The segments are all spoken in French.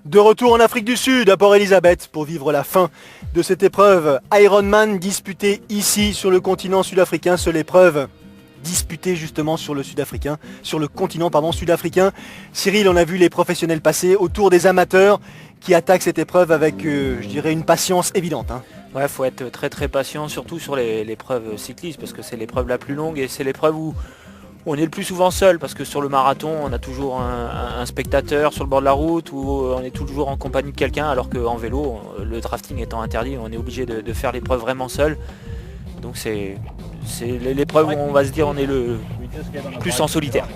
De retour en Afrique du Sud, à Port-Elizabeth, pour vivre la fin de cette épreuve Ironman disputée ici sur le continent sud-africain. Seule épreuve disputée justement sur le continent sud-africain. Cyril, on a vu les professionnels passer autour des amateurs qui attaquent cette épreuve avec, je dirais, une patience évidente. Ouais, faut être très très patient, surtout sur l'épreuve cycliste, parce que c'est l'épreuve la plus longue et c'est l'épreuve où on est le plus souvent seul, parce que sur le marathon, on a toujours un spectateur sur le bord de la route, ou on est toujours en compagnie de quelqu'un, alors qu'en vélo, le drafting étant interdit, on est obligé de faire l'épreuve vraiment seul. Donc c'est l'épreuve où on va se dire on est le plus en solitaire.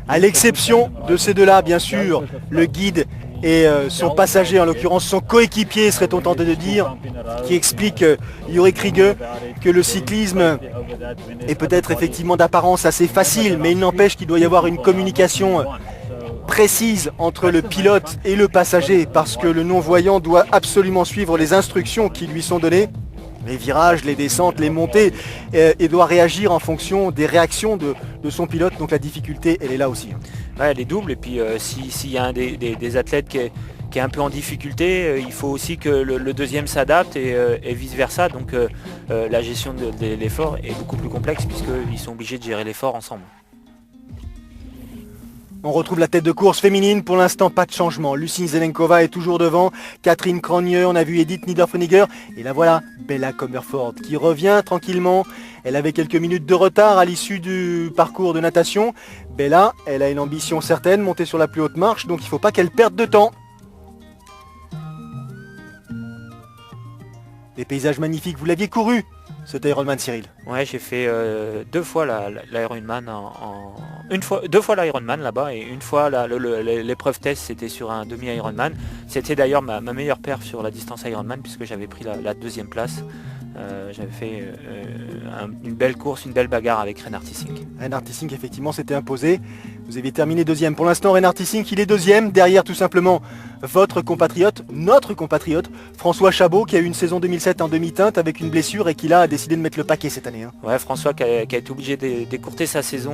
À l'exception de ces deux-là, bien sûr, le guide et son passager, en l'occurrence son coéquipier, serait-on tenté de dire, qui explique Yuri Kriege que le cyclisme est peut-être effectivement d'apparence assez facile, mais il n'empêche qu'il doit y avoir une communication précise entre le pilote et le passager, parce que le non-voyant doit absolument suivre les instructions qui lui sont données, les virages, les descentes, les montées, et doit réagir en fonction des réactions de son pilote. Donc la difficulté, elle est là aussi. Ouais, elle est double, et puis s'il y a un des athlètes qui est un peu en difficulté, il faut aussi que le deuxième s'adapte et vice versa. Donc la gestion de l'effort est beaucoup plus complexe, puisqu'ils sont obligés de gérer l'effort ensemble. On retrouve la tête de course féminine, pour l'instant pas de changement. Lucie Zelenkova est toujours devant, Catherine Cronje, on a vu Edith Niederfoniger, et là voilà, Bella Commerford qui revient tranquillement. Elle avait quelques minutes de retard à l'issue du parcours de natation. Bella, elle a une ambition certaine, monter sur la plus haute marche, donc il ne faut pas qu'elle perde de temps. Des paysages magnifiques, vous l'aviez couru, cet Ironman, Cyril? Ouais, j'ai fait 2 fois l'Ironman deux fois l'Ironman là-bas, et une fois l'épreuve test, c'était sur un demi-Ironman. C'était d'ailleurs ma meilleure perf sur la distance Ironman, puisque j'avais pris la deuxième place. J'avais fait une belle course, une belle bagarre avec Reinhard Tissink. Reinhard Tissink effectivement s'était imposé. Vous aviez terminé deuxième. Pour l'instant, Reinhard Tissink, il est deuxième. Derrière tout simplement votre compatriote, notre compatriote, François Chabot, qui a eu une saison 2007 en demi-teinte avec une blessure et qui là a décidé de mettre le paquet cette année. Ouais, François qui a été obligé d'écourter sa saison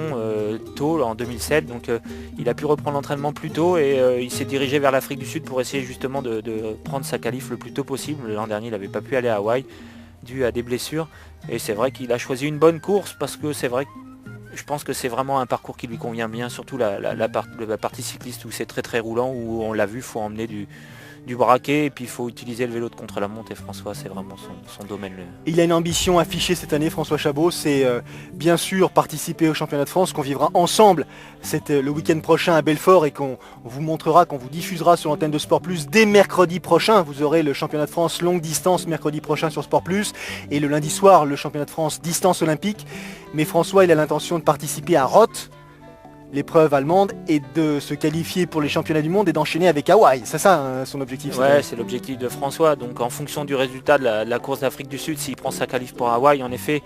tôt en 2007. Donc il a pu reprendre l'entraînement plus tôt, et il s'est dirigé vers l'Afrique du Sud pour essayer justement de prendre sa qualif le plus tôt possible. L'an dernier, il n'avait pas pu aller à Hawaï dû à des blessures, et c'est vrai qu'il a choisi une bonne course, parce que c'est vrai que je pense que c'est vraiment un parcours qui lui convient bien, surtout la partie cycliste où c'est très très roulant, où on l'a vu, il faut emmener du braquet, et puis il faut utiliser le vélo de contre-la-montre, et François, c'est vraiment son domaine. Il a une ambition affichée cette année, François Chabot, c'est bien sûr participer au championnat de France qu'on vivra ensemble le week-end prochain à Belfort, et qu'on vous montrera, qu'on vous diffusera sur l'antenne de Sport Plus dès mercredi prochain. Vous aurez le championnat de France longue distance mercredi prochain sur Sport Plus, et le lundi soir le championnat de France distance olympique. Mais François, il a l'intention de participer à Roth, l'épreuve allemande, et de se qualifier pour les championnats du monde et d'enchaîner avec Hawaï. C'est ça son objectif? Ouais, c'est l'objectif de François. Donc en fonction du résultat de la course d'Afrique du Sud, s'il prend sa qualif pour Hawaï, en effet,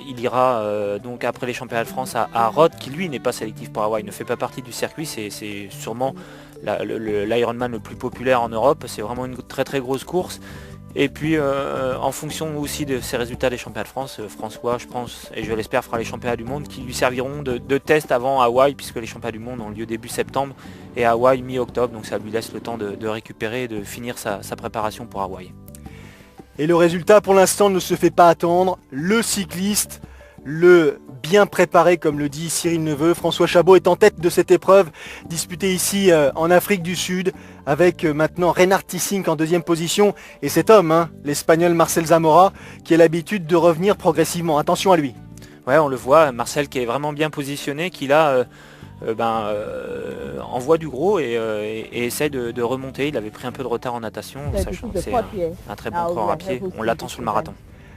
il ira donc après les championnats de France à Roth, qui lui n'est pas sélectif pour Hawaï, ne fait pas partie du circuit. C'est sûrement l'Ironman le plus populaire en Europe. C'est vraiment une très très grosse course. Et puis en fonction aussi de ces résultats des championnats de France, François, je pense, et je l'espère, fera les championnats du monde qui lui serviront de test avant Hawaï, puisque les championnats du monde ont lieu début septembre et Hawaï mi-octobre, donc ça lui laisse le temps de récupérer et de finir sa préparation pour Hawaï. Et le résultat pour l'instant ne se fait pas attendre. Le cycliste, le bien préparé, comme le dit Cyril Neveu, François Chabot, est en tête de cette épreuve disputée ici en Afrique du Sud, avec maintenant Reinhard Tissink en deuxième position, et cet homme, l'Espagnol Marcel Zamora, qui a l'habitude de revenir progressivement. Attention à lui. Ouais, on le voit, Marcel qui est vraiment bien positionné, qui là envoie du gros et essaie de remonter. Il avait pris un peu de retard en natation, sachant que c'est un très bon coureur à pied. On l'attend sur le marathon.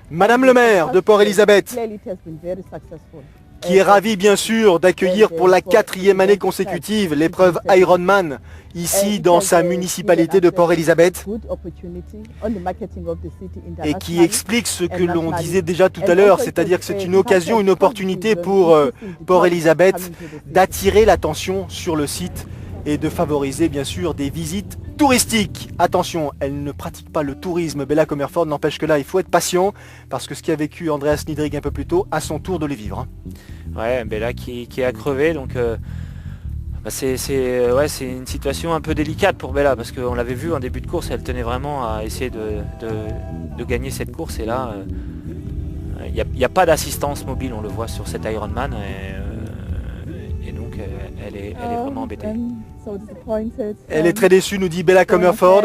Madame le maire de Port-Elizabeth, qui est ravie bien sûr d'accueillir pour la 4e année consécutive l'épreuve Ironman ici dans sa municipalité de Port-Elizabeth, et qui explique ce que l'on disait déjà tout à l'heure, c'est-à-dire que c'est une occasion, une opportunité pour Port-Elizabeth d'attirer l'attention sur le site et de favoriser bien sûr des visites touristiques. Attention, elle ne pratique pas le tourisme, Bella Commerford, n'empêche que là il faut être patient, parce que ce qu'a vécu Andreas Niedrig un peu plus tôt, à son tour de le vivre. Ouais, Bella qui a crevé, donc C'est une situation un peu délicate pour Bella parce qu'on l'avait vu en début de course, elle tenait vraiment à essayer de gagner cette course et là il n'y a pas d'assistance mobile, on le voit sur cet Ironman et donc elle est vraiment embêtée. Elle est très déçue, nous dit Bella Comerford.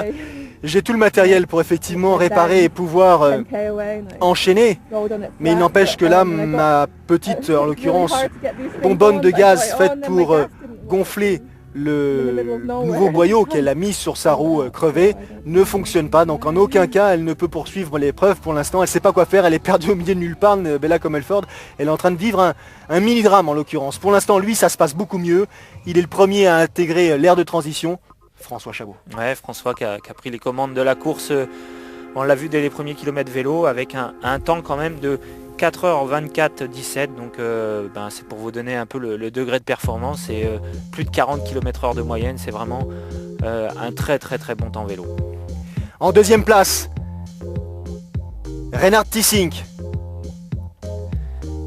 J'ai tout le matériel pour effectivement réparer et pouvoir enchaîner, mais il n'empêche que là, ma petite, en l'occurrence, bonbonne de gaz faite pour gonfler le nouveau boyau qu'elle a mis sur sa roue crevée ne fonctionne pas, donc en aucun cas elle ne peut poursuivre l'épreuve pour l'instant. Elle ne sait pas quoi faire, elle est perdue au milieu de nulle part. Bella Comerford, elle est en train de vivre un mini-drame en l'occurrence. Pour l'instant, lui, ça se passe beaucoup mieux, il est le premier à intégrer l'ère de transition. François Chabot. Ouais, François qui a pris les commandes de la course, on l'a vu dès les premiers kilomètres vélo, avec un temps quand même de 4h24-17, donc c'est pour vous donner un peu le degré de performance, et plus de 40 km/h de moyenne, c'est vraiment un très bon temps vélo. En deuxième place, Reinhard Tissink.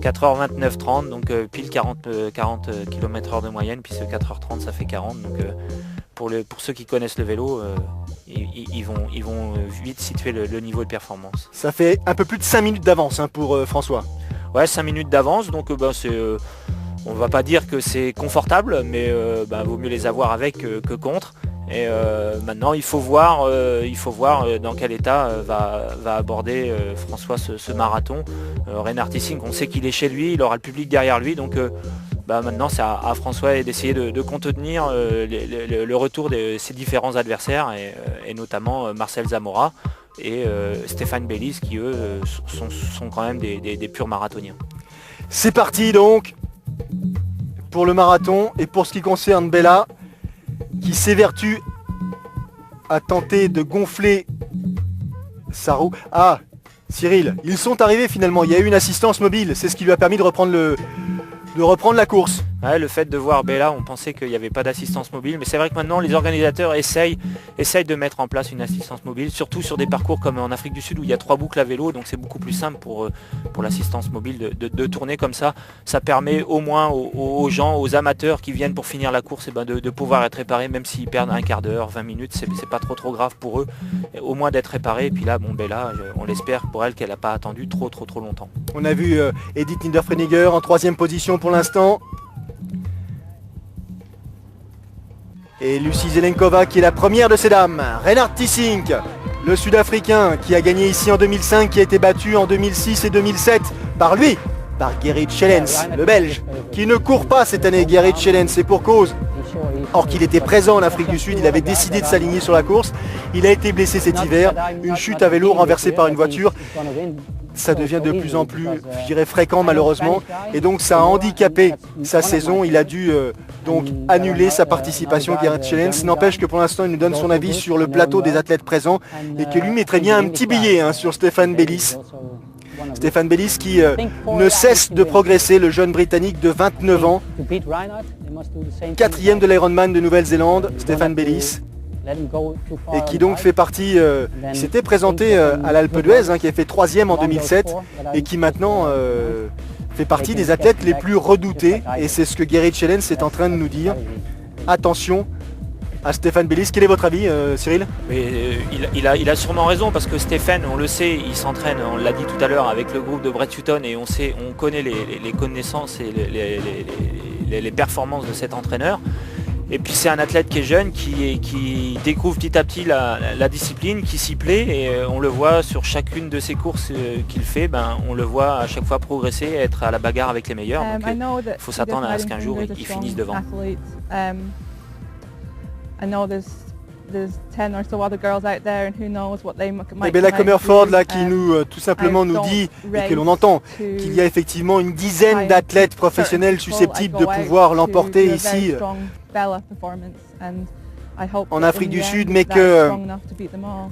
4h29-30, donc pile 40 km/h de moyenne, puis ce 4h30 ça fait 40, donc pour ceux qui connaissent le vélo, ils vont vite situer le niveau de performance. Ça fait un peu plus de 5 minutes d'avance pour François. Ouais, 5 minutes d'avance, donc on va pas dire que c'est confortable, mais vaut mieux les avoir avec que contre. Et maintenant il faut voir dans quel état va aborder François ce marathon. Reinhard Tissink, on sait qu'il est chez lui, il aura le public derrière lui, donc maintenant c'est à François d'essayer de contenir le retour de ses différents adversaires, et notamment Marcel Zamora et Stéphane Bellis, qui eux sont quand même des purs marathoniens. C'est parti donc pour le marathon, et pour ce qui concerne Bella, qui s'évertue à tenter de gonfler sa roue. Ah, Cyril, ils sont arrivés finalement, il y a eu une assistance mobile, c'est ce qui lui a permis de reprendre la course. Ouais, le fait de voir Bella, on pensait qu'il n'y avait pas d'assistance mobile, mais c'est vrai que maintenant les organisateurs essayent de mettre en place une assistance mobile, surtout sur des parcours comme en Afrique du Sud où il y a 3 boucles à vélo, donc c'est beaucoup plus simple pour l'assistance mobile de tourner comme ça. Ça permet au moins aux gens, aux amateurs qui viennent pour finir la course, de pouvoir être réparés, même s'ils perdent un quart d'heure, 20 minutes, c'est pas trop grave pour eux, au moins d'être réparés. Et puis là, Bella, on l'espère pour elle qu'elle n'a pas attendu trop longtemps. On a vu Edith Niederfreniger en 3e position pour l'instant. Et Lucie Zelenkova qui est la première de ces dames. Reinhard Tissink, le Sud-Africain qui a gagné ici en 2005, qui a été battu en 2006 et 2007 par Gerrit Schellens, le Belge, qui ne court pas cette année. Gerrit Schellens, c'est pour cause. Or qu'il était présent en Afrique du Sud, il avait décidé de s'aligner sur la course. Il a été blessé cet hiver, une chute à vélo renversée par une voiture. Ça devient de plus en plus, je dirais, fréquent malheureusement, et donc ça a handicapé sa saison. Il a dû donc annuler sa participation, Gerrit Schellens. N'empêche que pour l'instant il nous donne son avis sur le plateau des athlètes présents, et que lui mettrait bien un petit billet sur Stéphane Bellis. Stéphane Bellis qui ne cesse de progresser, le jeune Britannique de 29 ans, 4e de l'Ironman de Nouvelle-Zélande, Stéphane Bellis. Et qui donc fait partie, qui s'était présenté à l'Alpe d'Huez, qui a fait 3e en 2007, et qui maintenant fait partie des athlètes les plus redoutés, et c'est ce que Gerrit Schellens est en train de nous dire. Attention à Stéphane Bellis. Quel est votre avis, Cyril? Mais il a sûrement raison, parce que Stéphane, on le sait, il s'entraîne, on l'a dit tout à l'heure, avec le groupe de Brett Sutton, et on connaît les connaissances et les performances de cet entraîneur. Et puis c'est un athlète qui est jeune, qui découvre petit à petit la discipline, qui s'y plaît, et on le voit sur chacune de ses courses qu'il fait, on le voit à chaque fois progresser, être à la bagarre avec les meilleurs. Donc il faut s'attendre à ce qu'un jour il finisse devant. Et Bella Comerford là qui nous tout simplement nous dit, et que l'on entend, qu'il y a effectivement une dizaine d'athlètes professionnels susceptibles de pouvoir l'emporter ici. en Afrique du Sud, mais que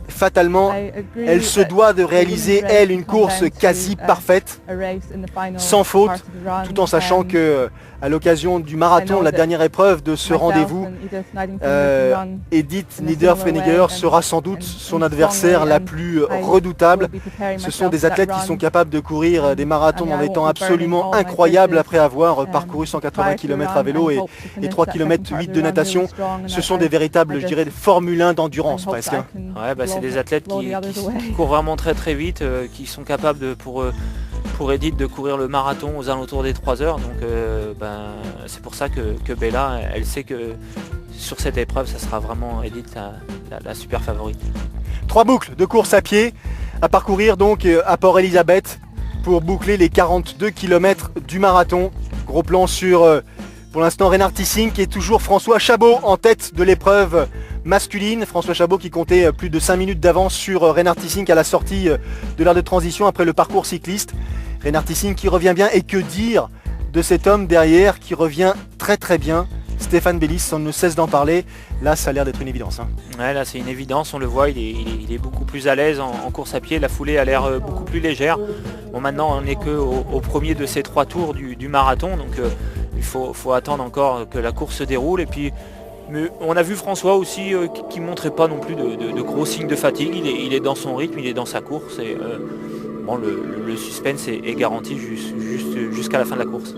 fatalement, elle se doit de réaliser, elle, une course quasi parfaite, sans faute, tout en sachant que à l'occasion du marathon, la dernière épreuve de ce rendez-vous, Edith Niederfreniger sera sans doute son adversaire la plus redoutable. Ce sont des athlètes qui sont capables de courir des marathons dans des temps absolument incroyables après avoir parcouru 180 km à vélo et 3 km 8 de natation. Ce sont des véritables, je dirais, Formule 1 d'endurance presque. Ouais, bah, c'est des athlètes qui courent vraiment très vite, qui sont capables de, pour Edith de courir le marathon aux alentours des 3 heures. Donc c'est pour ça que Bella, elle sait que sur cette épreuve, ça sera vraiment Edith la super favorite. 3 boucles de course à pied à parcourir donc à Port-Elizabeth pour boucler les 42 km du marathon. Gros plan sur, pour l'instant, Reinhard Tissink et toujours François Chabot en tête de l'épreuve masculine. François Chabot qui comptait plus de 5 minutes d'avance sur Reinhard Tissink à la sortie de l'aire de transition après le parcours cycliste. Reinhard Tissink qui revient bien, et que dire de cet homme derrière qui revient très bien, Stéphane Bellis, on ne cesse d'en parler. Là, ça a l'air d'être une évidence. Ouais, là c'est une évidence, on le voit, il est beaucoup plus à l'aise en course à pied, la foulée a l'air beaucoup plus légère. Bon, maintenant on n'est qu'au premier de ces 3 tours du marathon, donc il faut attendre encore que la course se déroule. Et puis mais on a vu François aussi qui ne montrait pas non plus de gros signes de fatigue, il est dans son rythme, il est dans sa course, et bon, le suspense est garanti jusqu'à la fin de la course.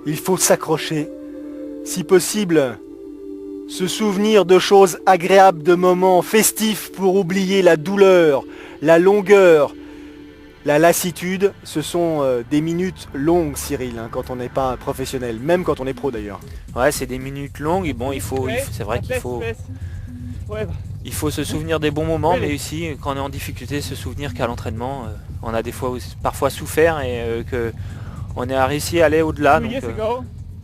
Il faut s'accrocher, si possible, se souvenir de choses agréables, de moments festifs pour oublier la douleur, la longueur, la lassitude. Ce sont des minutes longues, Cyril, quand on n'est pas professionnel, même quand on est pro d'ailleurs. Ouais, c'est des minutes longues, et bon, c'est vrai qu'il faut se souvenir des bons moments, mais aussi quand on est en difficulté, se souvenir qu'à l'entraînement, on a parfois souffert et que on a réussi à aller au-delà, donc il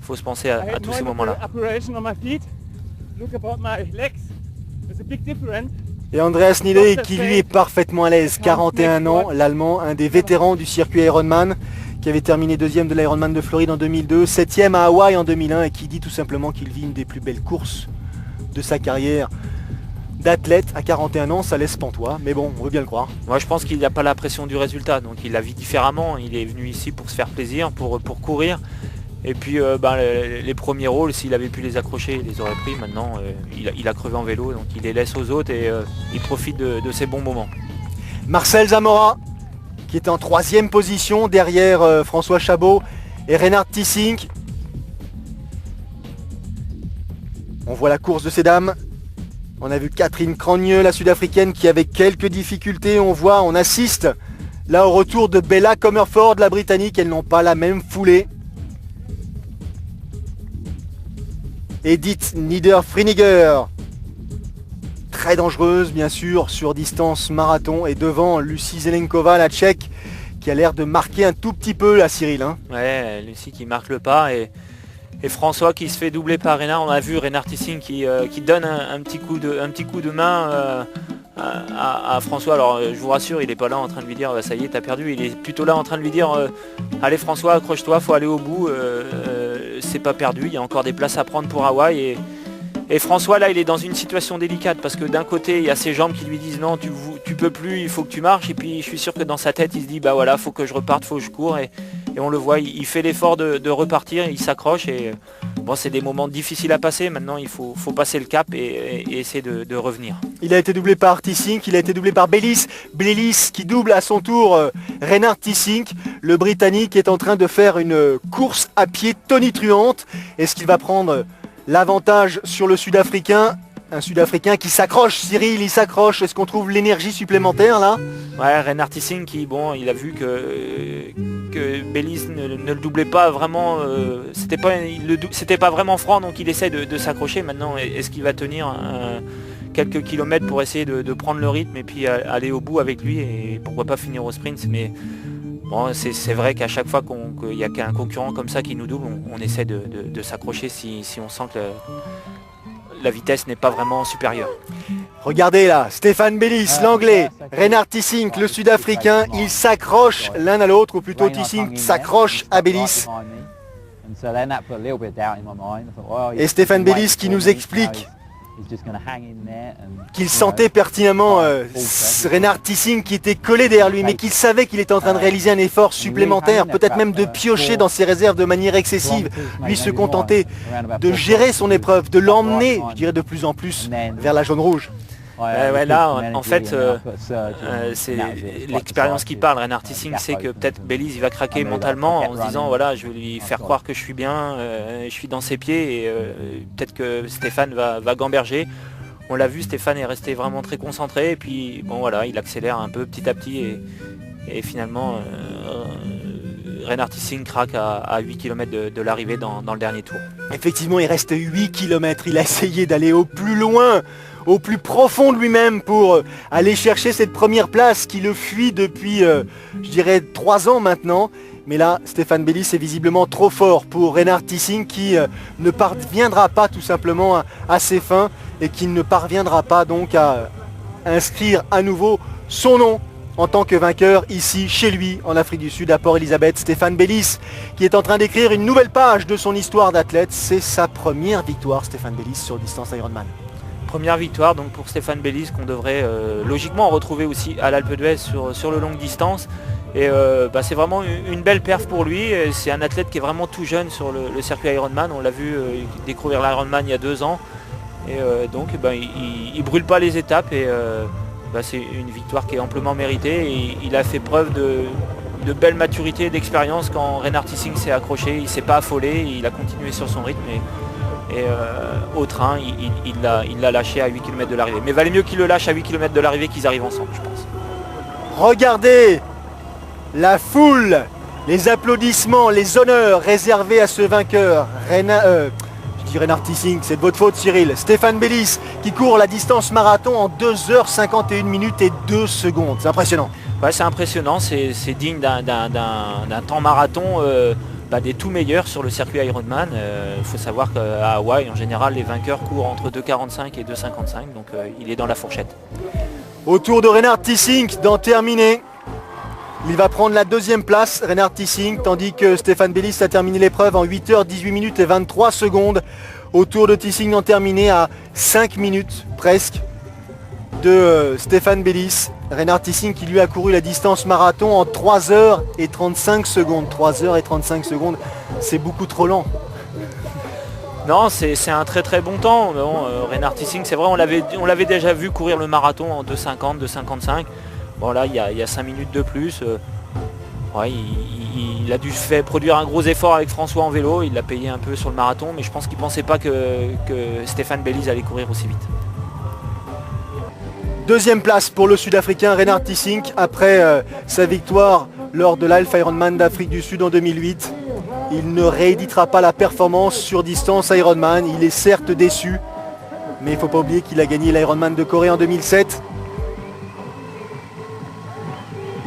faut se penser à tous ces moments-là. Et Andreas Niele qui lui est parfaitement à l'aise, 41 ans, l'Allemand, un des vétérans du circuit Ironman, qui avait terminé 2e de l'Ironman de Floride en 2002, 7e à Hawaï en 2001, et qui dit tout simplement qu'il vit une des plus belles courses de sa carrière d'athlète. À 41 ans, ça laisse pantois, mais bon, on veut bien le croire. Moi je pense qu'il n'a pas la pression du résultat, donc il la vit différemment. Il est venu ici pour se faire plaisir, pour courir, et puis les premiers rôles, s'il avait pu les accrocher, il les aurait pris. Maintenant il a crevé en vélo, donc il les laisse aux autres, et il profite de ses bons moments. Marcel Zamora qui est en 3e position derrière François Chabot et Reinhard Tissink. On voit la course de ces dames. On a vu Catherine Cragneux, la sud-africaine, qui avait quelques difficultés. On assiste là au retour de Bella Comerford, la britannique. Elles n'ont pas la même foulée. Edith Niederfreniger, très dangereuse bien sûr sur distance marathon, et devant Lucie Zelenkova, la tchèque, qui a l'air de marquer un tout petit peu la Cyril. Ouais, Lucie qui marque le pas, et François qui se fait doubler par Reinhard. On a vu Reinhard Tissink qui donne un petit coup de main à François. Alors je vous rassure, il n'est pas là en train de lui dire ça y est, t'as perdu. Il est plutôt là en train de lui dire allez François, accroche-toi, faut aller au bout, c'est pas perdu, il y a encore des places à prendre pour Hawaï. Et François là, il est dans une situation délicate, parce que d'un côté il y a ses jambes qui lui disent non, tu peux plus, il faut que tu marches, et puis je suis sûr que dans sa tête il se dit bah voilà, faut que je reparte, faut que je cours, et on le voit, il fait l'effort de repartir, il s'accroche, et bon, c'est des moments difficiles à passer. Maintenant il faut passer le cap et essayer de revenir. Il a été doublé par Tissink, il a été doublé par Bellis qui double à son tour Reinhard Tissink. Le Britannique est en train de faire une course à pied tonitruante. Est-ce qu'il va prendre l'avantage sur le Sud-Africain? Un Sud-Africain qui s'accroche, Cyril, il s'accroche. Est-ce qu'on trouve l'énergie supplémentaire là? Ouais, Reinhard Tissink il a vu que Bellis ne le doublait pas vraiment, c'était pas vraiment franc, donc il essaie de s'accrocher. Maintenant, est-ce qu'il va tenir quelques kilomètres pour essayer de prendre le rythme et puis aller au bout avec lui, et pourquoi pas finir au sprint? Mais bon, c'est vrai qu'à chaque fois qu'il y a qu'un concurrent comme ça qui nous double, on essaie de s'accrocher si on sent que la vitesse n'est pas vraiment supérieure. Regardez là, Stéphane Bellis, l'anglais, Reinhard Tissink, le sud-africain, ils s'accrochent l'un à l'autre, ou plutôt Tissink s'accroche à Bellis. Et Stéphane Bellis qui nous explique qu'il sentait pertinemment Reinhard Tissink qui était collé derrière lui, mais qu'il savait qu'il était en train de réaliser un effort supplémentaire, peut-être même de piocher dans ses réserves de manière excessive. Lui se contentait de gérer son épreuve, de l'emmener, je dirais, de plus en plus vers la jaune-rouge. Là, en fait, c'est l'expérience qui parle. Reinhard Tissink sait que peut-être Bellis il va craquer mentalement en se disant voilà, je vais lui faire croire que je suis bien, je suis dans ses pieds et peut-être que Stéphane va gamberger. On l'a vu, Stéphane est resté vraiment très concentré et puis bon voilà, il accélère un peu petit à petit et finalement Reinhard Tissink craque à 8 km de l'arrivée dans le dernier tour. Effectivement, il reste 8 km, il a essayé d'aller au plus loin, au plus profond de lui-même pour aller chercher cette première place qui le fuit depuis, je dirais, 3 ans maintenant. Mais là, Stéphane Bellis est visiblement trop fort pour Reinhard Tissink qui ne parviendra pas tout simplement à ses fins et qui ne parviendra pas donc à inscrire à nouveau son nom en tant que vainqueur ici, chez lui, en Afrique du Sud, à Port-Elizabeth. Stéphane Bellis qui est en train d'écrire une nouvelle page de son histoire d'athlète. C'est sa première victoire, Stéphane Bellis, sur distance Ironman. Première victoire donc pour Stéphane Bellis qu'on devrait logiquement retrouver aussi à l'Alpe d'Huez sur le longue distance. Et c'est vraiment une belle perf pour lui. C'est un athlète qui est vraiment tout jeune sur le circuit Ironman. On l'a vu découvrir l'Ironman il y a 2 ans. Et donc il brûle pas les étapes et c'est une victoire qui est amplement méritée. Et il a fait preuve de belle maturité et d'expérience quand Reinhard Tissink s'est accroché. Il ne s'est pas affolé, il a continué sur son rythme. Et au train, il l'a lâché à 8 km de l'arrivée. Mais valait mieux qu'il le lâche à 8 km de l'arrivée qu'ils arrivent ensemble, je pense. Regardez la foule, les applaudissements, les honneurs réservés à ce vainqueur. Je dis Reinhard Tissink, c'est de votre faute Cyril. Stéphane Bellis qui court la distance marathon en 2h51 minutes et 2 secondes. C'est impressionnant. Ouais, c'est impressionnant, c'est digne d'un temps marathon des tout meilleurs sur le circuit Ironman. Il faut savoir qu'à Hawaï, en général, les vainqueurs courent entre 2,45 et 2,55, donc il est dans la fourchette. Au tour de Reinhard Tissink d'en terminer. Il va prendre la 2e place, Reinhard Tissink, tandis que Stéphane Bellis a terminé l'épreuve en 8h18 minutes et 23 secondes. Au tour de Tissink d'en terminer à 5 minutes presque de Stéphane Bellis. Reinhard Tissink qui lui a couru la distance marathon en 3h35 secondes. 3h35 secondes, c'est beaucoup trop lent. Non, c'est un très très bon temps. Reinhard Tissink, c'est vrai, on l'avait déjà vu courir le marathon en 2,50, 2,55. Bon là, il y a 5 minutes de plus. Il a dû produire un gros effort avec François en vélo. Il l'a payé un peu sur le marathon, mais je pense qu'il ne pensait pas que Stéphane Bellis allait courir aussi vite. 2e place pour le Sud-Africain Reinhard Tissink après sa victoire lors de l'Alpha Ironman d'Afrique du Sud en 2008. Il ne rééditera pas la performance sur distance Ironman. Il est certes déçu, mais il ne faut pas oublier qu'il a gagné l'Ironman de Corée en 2007.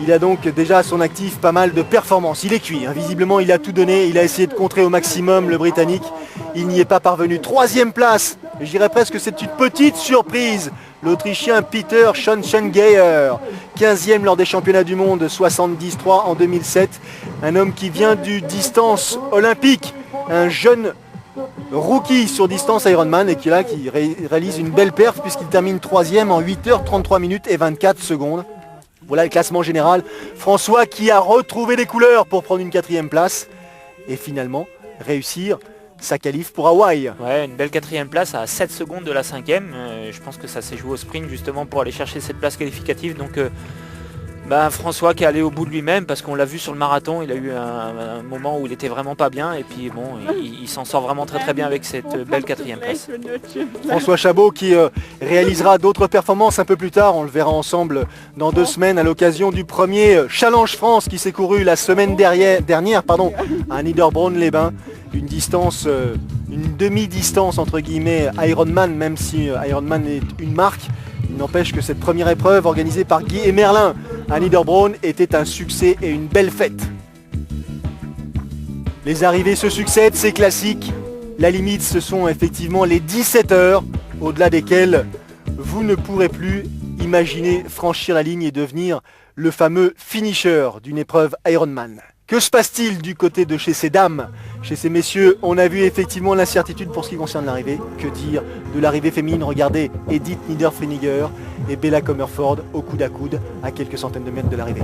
Il a donc déjà à son actif pas mal de performances. Il est cuit, visiblement il a tout donné. Il a essayé de contrer au maximum le Britannique. Il n'y est pas parvenu. 3e place, je dirais presque que c'est une petite surprise. L'Autrichien Peter Schonzenegger, 15e lors des championnats du monde, 73 en 2007. Un homme qui vient du distance olympique, un jeune rookie sur distance Ironman et qui réalise une belle perf puisqu'il termine 3e en 8h33 minutes et 24 secondes. Voilà le classement général. François qui a retrouvé des couleurs pour prendre une 4e place et finalement réussir sa qualif pour Hawaï. Ouais, une belle 4e place à 7 secondes de la 5e. Je pense que ça s'est joué au sprint justement pour aller chercher cette place qualificative. Donc François qui est allé au bout de lui-même parce qu'on l'a vu sur le marathon, il a eu un moment où il était vraiment pas bien et puis bon, il s'en sort vraiment très très bien avec cette belle 4e place. François Chabot qui réalisera d'autres performances un peu plus tard, on le verra ensemble dans 2 semaines à l'occasion du premier Challenge France qui s'est couru la semaine dernière à Niederbronn-les-Bains. Une distance, une demi-distance entre guillemets Ironman, même si Ironman est une marque. Il n'empêche que cette première épreuve organisée par Guy et Merlin à Niederbronn était un succès et une belle fête. Les arrivées se succèdent, c'est classique. La limite, ce sont effectivement les 17 heures, au-delà desquelles vous ne pourrez plus imaginer franchir la ligne et devenir le fameux finisher d'une épreuve Ironman. Que se passe-t-il du côté de chez ces dames? Chez ces messieurs, on a vu effectivement l'incertitude pour ce qui concerne l'arrivée. Que dire de l'arrivée féminine? Regardez Edith Niederfreniger et Bella Comerford au coude à coude à quelques centaines de mètres de l'arrivée.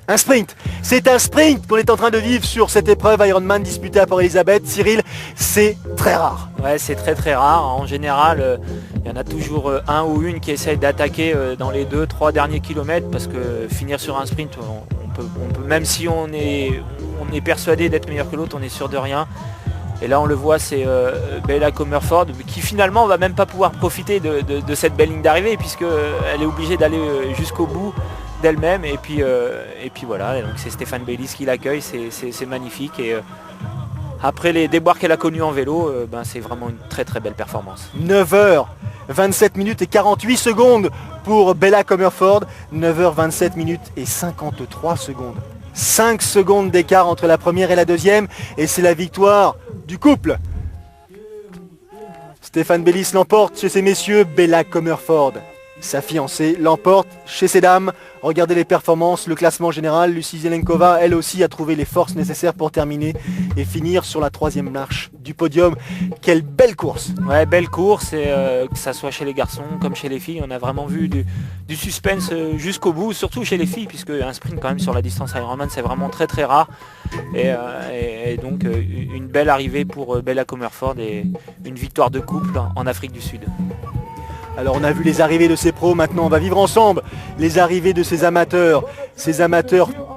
Un sprint, c'est un sprint qu'on est en train de vivre sur cette épreuve Ironman disputée à Port-Elizabeth. Cyril, c'est très rare. Ouais, c'est très rare. En général, il y en a toujours un ou une qui essaye d'attaquer dans les 2-3 derniers kilomètres, parce que finir sur un sprint, on peut, même si on est persuadé d'être meilleur que l'autre, on est sûr de rien. Et là on le voit, c'est Bella Comerford qui finalement va même pas pouvoir profiter de cette belle ligne d'arrivée, puisqu'elle est obligée d'aller jusqu'au bout d'elle-même. Et puis voilà, et donc c'est Stéphane Baylis qui l'accueille, c'est magnifique. Et après les déboires qu'elle a connus en vélo, c'est vraiment une très belle performance. 9h, 27 minutes et 48 secondes pour Bella Comerford. 9h, 27 minutes et 53 secondes. 5 secondes d'écart entre la première et la deuxième, et c'est la victoire du couple. Stéphane Baylis l'emporte chez ces messieurs, Bella Comerford, sa fiancée, l'emporte chez ces dames. Regardez les performances, le classement général. Lucie Zelenkova, elle aussi, a trouvé les forces nécessaires pour terminer et finir sur la 3e marche du podium. Quelle belle course! Ouais, belle course, et que ça soit chez les garçons comme chez les filles, on a vraiment vu du suspense jusqu'au bout, surtout chez les filles, puisque un sprint quand même sur la distance Ironman, c'est vraiment très rare. Et donc une belle arrivée pour Bella Comerford et une victoire de couple en Afrique du Sud. Alors on a vu les arrivées de ces pros, maintenant on va vivre ensemble les arrivées de ces amateurs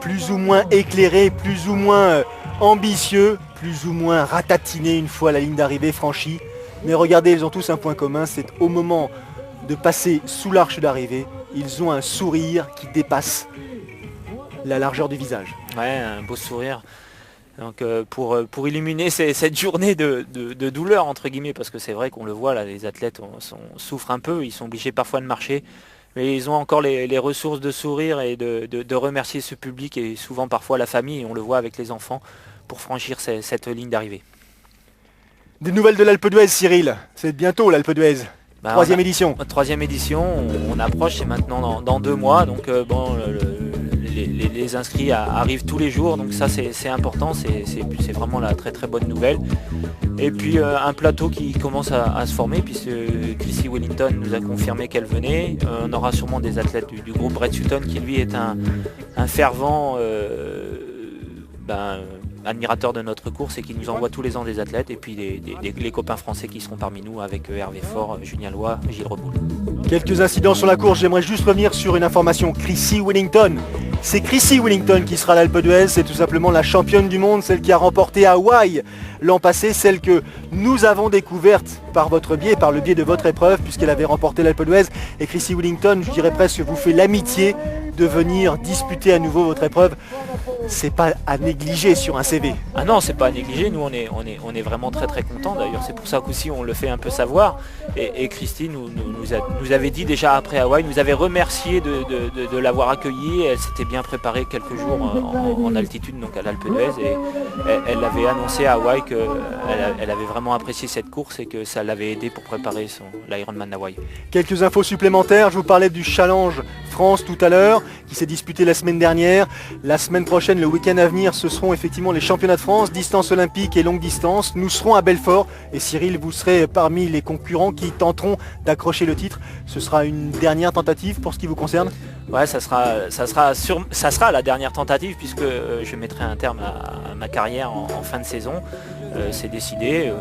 plus ou moins éclairés, plus ou moins ambitieux, plus ou moins ratatinés une fois la ligne d'arrivée franchie. Mais regardez, ils ont tous un point commun, c'est au moment de passer sous l'arche d'arrivée, ils ont un sourire qui dépasse la largeur du visage. Ouais, un beau sourire. Donc pour illuminer cette journée de douleur entre guillemets, parce que c'est vrai qu'on le voit là, les athlètes souffrent un peu, ils sont obligés parfois de marcher, mais ils ont encore les ressources de sourire et de remercier ce public, et souvent parfois la famille, et on le voit avec les enfants, pour franchir cette ligne d'arrivée. Des nouvelles de l'Alpe d'Huez, Cyril? C'est bientôt l'Alpe d'Huez. Troisième édition. Troisième édition, on approche, c'est maintenant dans 2 mois, donc les inscrits arrivent tous les jours, donc ça c'est important, c'est vraiment la très bonne nouvelle. Et puis un plateau qui commence à se former, puisque Chrissy Wellington nous a confirmé qu'elle venait. On aura sûrement des athlètes du groupe Brett Sutton, qui lui est un fervent admirateur de notre course, et qui nous envoie tous les ans des athlètes, et puis les copains français qui seront parmi nous, avec Hervé Faure, Julien Loy, Gilles Reboul. Quelques incidents sur la course, j'aimerais juste revenir sur une information. Chrissy Wellington, c'est Chrissy Wellington qui sera à l'Alpe d'Huez, c'est tout simplement la championne du monde, celle qui a remporté Hawaï l'an passé, celle que nous avons découverte par votre biais, par le biais de votre épreuve, puisqu'elle avait remporté l'Alpe d'Huez. Et Chrissy Wellington, je dirais presque, vous fait l'amitié de venir disputer à nouveau votre épreuve. C'est pas à négliger sur un CV. Ah non, c'est pas à négliger, nous on est vraiment très contents, d'ailleurs c'est pour ça qu'aussi on le fait un peu savoir, et Christine nous avait dit déjà après Hawaï, nous avait remercié de l'avoir accueillie. Elle s'était bien préparée quelques jours en altitude, donc à l'Alpe d'Huez, et elle avait annoncé à Hawaï qu'elle avait vraiment apprécié cette course et que ça l'avait aidé pour préparer l'Ironman Hawaï. Quelques infos supplémentaires, je vous parlais du Challenge France tout à l'heure, qui s'est disputé la semaine dernière. La semaine prochaine, le week-end à venir, ce seront effectivement les championnats de France, distance olympique et longue distance. Nous serons à Belfort, et Cyril, vous serez parmi les concurrents qui tenteront d'accrocher le titre. Ce sera une dernière tentative pour ce qui vous concerne? Ouais, ça sera la dernière tentative, puisque je mettrai un terme à ma carrière en fin de saison. C'est décidé.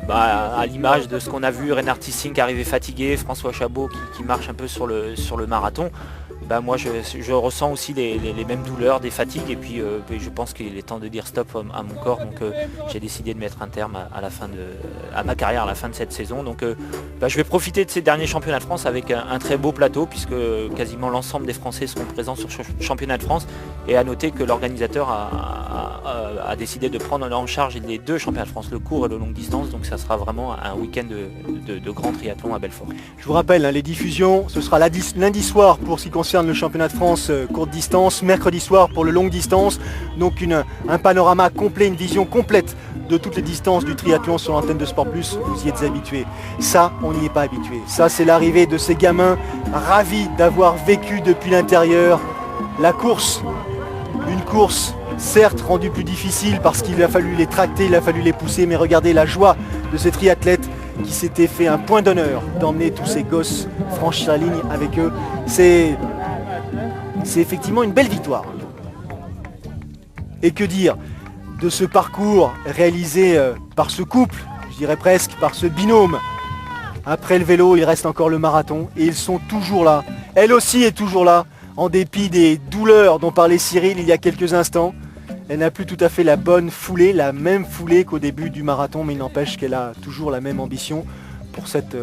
À l'image de ce qu'on a vu, Reinhard Tissink arriver fatigué, François Chabot qui marche un peu sur le marathon. Moi je ressens aussi les mêmes douleurs, des fatigues, et puis je pense qu'il est temps de dire stop à mon corps, donc j'ai décidé de mettre un terme à ma carrière à la fin de cette saison. Donc je vais profiter de ces derniers championnats de France avec un très beau plateau, puisque quasiment l'ensemble des Français seront présents sur ce championnat de France, et à noter que l'organisateur a décidé de prendre en charge les 2 championnats de France, le court et le longue distance, donc ça sera vraiment un week-end de grand triathlon à Belfort. Je vous rappelle, les diffusions, ce sera lundi soir pour ce qui concerne concerne le championnat de France courte distance, mercredi soir pour le longue distance. Donc un panorama complet, une vision complète de toutes les distances du triathlon sur l'antenne de Sport Plus. Vous y êtes habitués. Ça, on n'y est pas habitué. Ça, c'est l'arrivée de ces gamins ravis d'avoir vécu depuis l'intérieur la course. Une course certes rendue plus difficile parce qu'il a fallu les tracter, il a fallu les pousser, mais regardez la joie de ces triathlètes qui s'étaient fait un point d'honneur d'emmener tous ces gosses franchir la ligne avec eux. C'est effectivement une belle victoire. Et que dire de ce parcours réalisé par ce couple, je dirais presque par ce binôme. Après le vélo, il reste encore le marathon et ils sont toujours là. Elle aussi est toujours là, en dépit des douleurs dont parlait Cyril il y a quelques instants. Elle n'a plus tout à fait la bonne foulée, la même foulée qu'au début du marathon, mais il n'empêche qu'elle a toujours la même ambition. Pour cette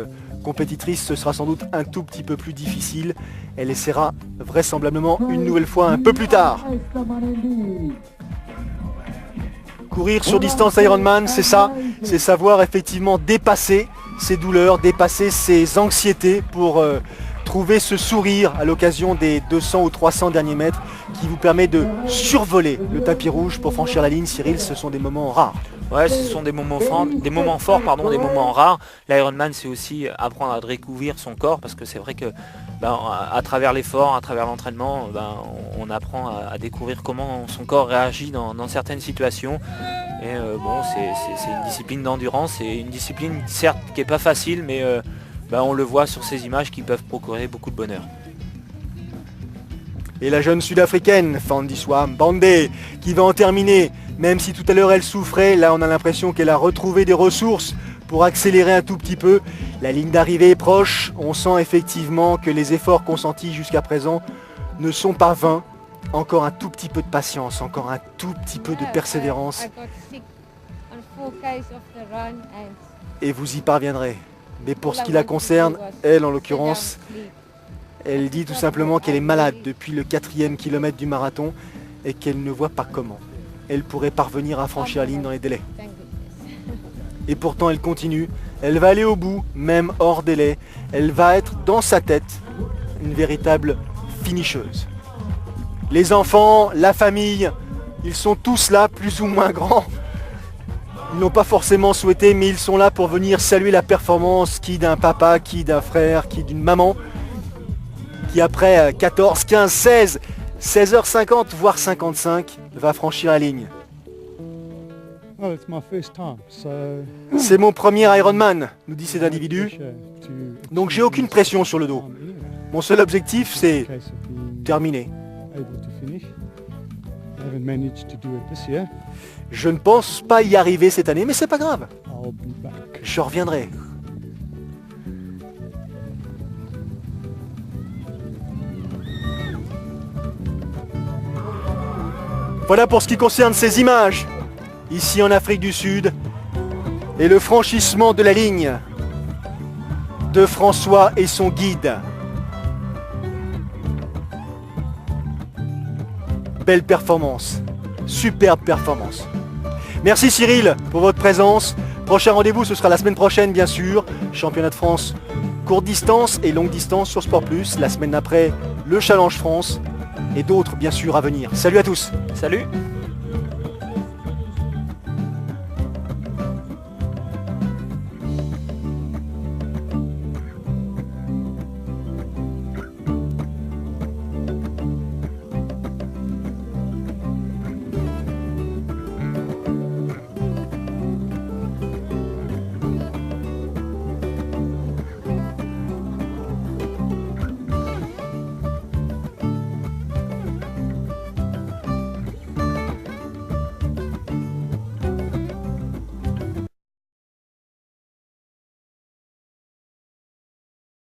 compétitrice, ce sera sans doute un tout petit peu plus difficile. Elle essaiera vraisemblablement une nouvelle fois un peu plus tard. Courir sur distance Ironman, c'est ça, c'est savoir effectivement dépasser ses douleurs, dépasser ses anxiétés pour trouver ce sourire à l'occasion des 200 ou 300 derniers mètres qui vous permet de survoler le tapis rouge pour franchir la ligne. Cyril, ce sont des moments rares. Ouais, ce sont des moments forts, des moments rares. L'Ironman, c'est aussi apprendre à découvrir son corps, parce que c'est vrai que à travers l'effort, à travers l'entraînement, on apprend à découvrir comment son corps réagit dans certaines situations. Et c'est une discipline d'endurance, c'est une discipline certes qui n'est pas facile, mais on le voit sur ces images qui peuvent procurer beaucoup de bonheur. Et la jeune sud-africaine, Fandiswa Mbande, qui va en terminer, même si tout à l'heure elle souffrait, là on a l'impression qu'elle a retrouvé des ressources pour accélérer un tout petit peu. La ligne d'arrivée est proche, on sent effectivement que les efforts consentis jusqu'à présent ne sont pas vains. Encore un tout petit peu de patience, encore un tout petit peu de persévérance. Et vous y parviendrez. Mais pour ce qui la concerne, elle en l'occurrence, elle dit tout simplement qu'elle est malade depuis le 4e kilomètre du marathon et qu'elle ne voit pas comment elle pourrait parvenir à franchir la ligne dans les délais. Et pourtant elle continue, elle va aller au bout, même hors délai. Elle va être dans sa tête une véritable finisheuse. Les enfants, la famille, ils sont tous là, plus ou moins grands. Ils n'ont pas forcément souhaité, mais ils sont là pour venir saluer la performance, qui d'un papa, qui d'un frère, qui d'une maman, qui après 14, 15, 16h50, voire 55, va franchir la ligne. C'est mon premier Ironman, nous dit cet individu. Donc j'ai aucune pression sur le dos. Mon seul objectif, c'est terminer. Je ne pense pas y arriver cette année, mais c'est pas grave. Je reviendrai. Voilà pour ce qui concerne ces images, ici en Afrique du Sud, et le franchissement de la ligne de François et son guide. Belle performance, superbe performance. Merci Cyril pour votre présence. Prochain rendez-vous, ce sera la semaine prochaine bien sûr. Championnat de France, courte distance et longue distance sur Sport Plus. La semaine d'après, le Challenge France et d'autres bien sûr à venir. Salut à tous. Salut.